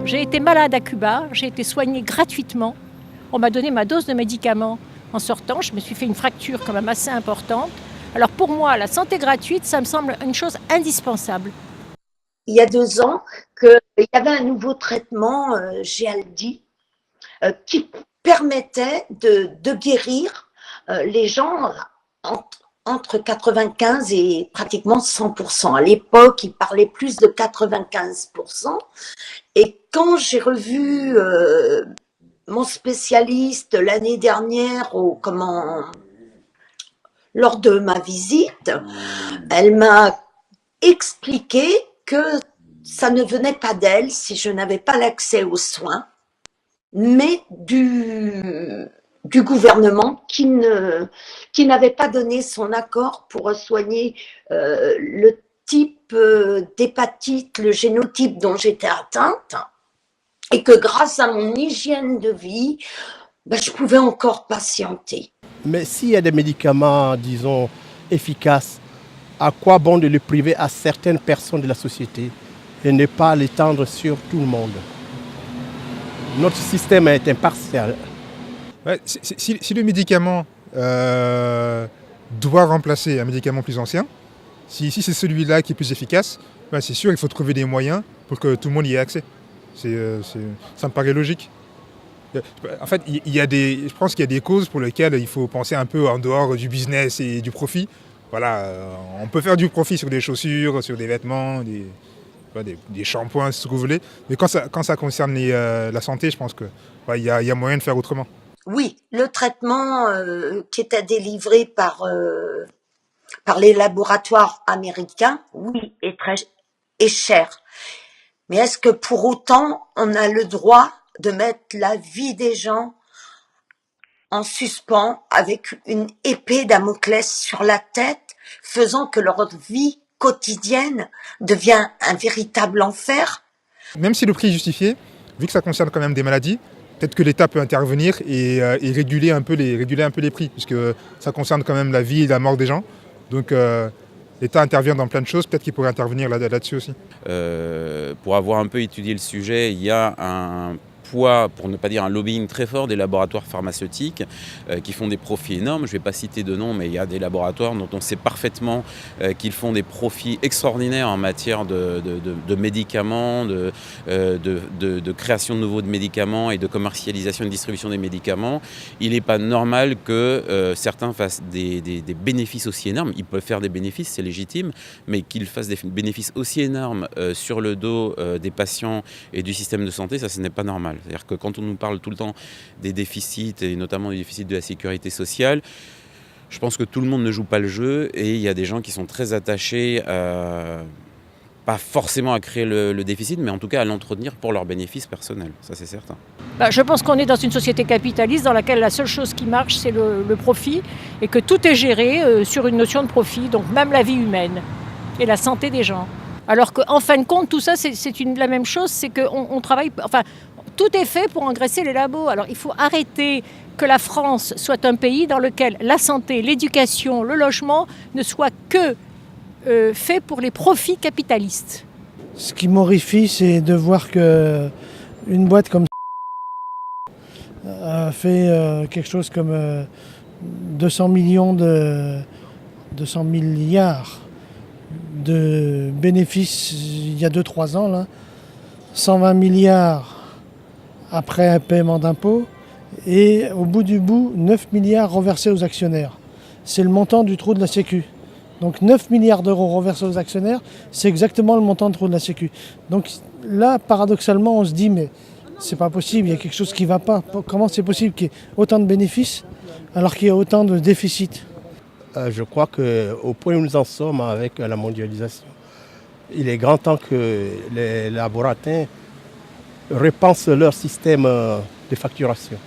J'ai été malade à Cuba, j'ai été soignée gratuitement. On m'a donné ma dose de médicaments. En sortant, je me suis fait une fracture quand même assez importante. Alors pour moi, la santé gratuite, ça me semble une chose indispensable. Il y a 2 ans, qu'il y avait un nouveau traitement, Géaldi, qui permettait de guérir les gens entre 95 et pratiquement 100%. À l'époque, ils parlaient plus de 95%. Et quand j'ai revu mon spécialiste l'année dernière lors de ma visite, elle m'a expliqué que ça ne venait pas d'elle si je n'avais pas l'accès aux soins, mais du gouvernement qui n'avait pas donné son accord pour soigner le type d'hépatite, le génotype dont j'étais atteinte, et que grâce à mon hygiène de vie, je pouvais encore patienter. Mais s'il y a des médicaments, disons, efficaces, à quoi bon de les priver à certaines personnes de la société et ne pas l'étendre sur tout le monde? Notre système est impartial. Ouais, si le médicament doit remplacer un médicament plus ancien, si c'est celui-là qui est plus efficace, c'est sûr qu'il faut trouver des moyens pour que tout le monde y ait accès. Ça me paraît logique. En fait, je pense qu'il y a des causes pour lesquelles il faut penser un peu en dehors du business et du profit. Voilà, on peut faire du profit sur des chaussures, sur des vêtements, des shampoings, ce que vous voulez. Mais quand ça concerne la santé, je pense qu'il y a moyen de faire autrement. Oui, le traitement qui était délivré par les laboratoires américains, oui, est cher. Mais est-ce que pour autant, on a le droit de mettre la vie des gens en suspens avec une épée Damoclès sur la tête, faisant que leur vie quotidienne devient un véritable enfer? Même si le prix est justifié, vu que ça concerne quand même des maladies, peut-être que l'État peut intervenir et réguler un peu les prix, puisque ça concerne quand même la vie et la mort des gens. Donc l'État intervient dans plein de choses, peut-être qu'il pourrait intervenir là-dessus aussi. Pour avoir un peu étudié le sujet, il y a un poids, pour ne pas dire un lobbying très fort des laboratoires pharmaceutiques qui font des profits énormes. Je ne vais pas citer de nom, mais il y a des laboratoires dont on sait parfaitement qu'ils font des profits extraordinaires en matière de médicaments, de création de nouveaux médicaments et de commercialisation et de distribution des médicaments. Il n'est pas normal que certains fassent des bénéfices aussi énormes. Ils peuvent faire des bénéfices, c'est légitime, mais qu'ils fassent des bénéfices aussi énormes sur le dos des patients et du système de santé, ça, ce n'est pas normal. C'est-à-dire que quand on nous parle tout le temps des déficits, et notamment des déficits de la sécurité sociale, je pense que tout le monde ne joue pas le jeu et il y a des gens qui sont très attachés, pas forcément à créer le déficit, mais en tout cas à l'entretenir pour leur bénéfice personnel, ça c'est certain. Je pense qu'on est dans une société capitaliste dans laquelle la seule chose qui marche, c'est le profit et que tout est géré sur une notion de profit, donc même la vie humaine et la santé des gens. Alors qu'en fin de compte, tout ça, c'est la même chose, c'est qu'on travaille... Tout est fait pour engraisser les labos. Alors il faut arrêter que la France soit un pays dans lequel la santé, l'éducation, le logement ne soient que faits pour les profits capitalistes. Ce qui m'horrifie, c'est de voir qu'une boîte comme a fait quelque chose comme 200 milliards de bénéfices il y a 2-3 ans, là. 120 milliards après un paiement d'impôts, et au bout du bout, 9 milliards reversés aux actionnaires. C'est le montant du trou de la Sécu. Donc 9 milliards d'euros reversés aux actionnaires, c'est exactement le montant du trou de la Sécu. Donc là, paradoxalement, on se dit, mais c'est pas possible, il y a quelque chose qui ne va pas. Comment c'est possible qu'il y ait autant de bénéfices alors qu'il y a autant de déficits? Je crois qu'au point où nous en sommes avec la mondialisation, il est grand temps que les laboratoires repensent leur système de facturation.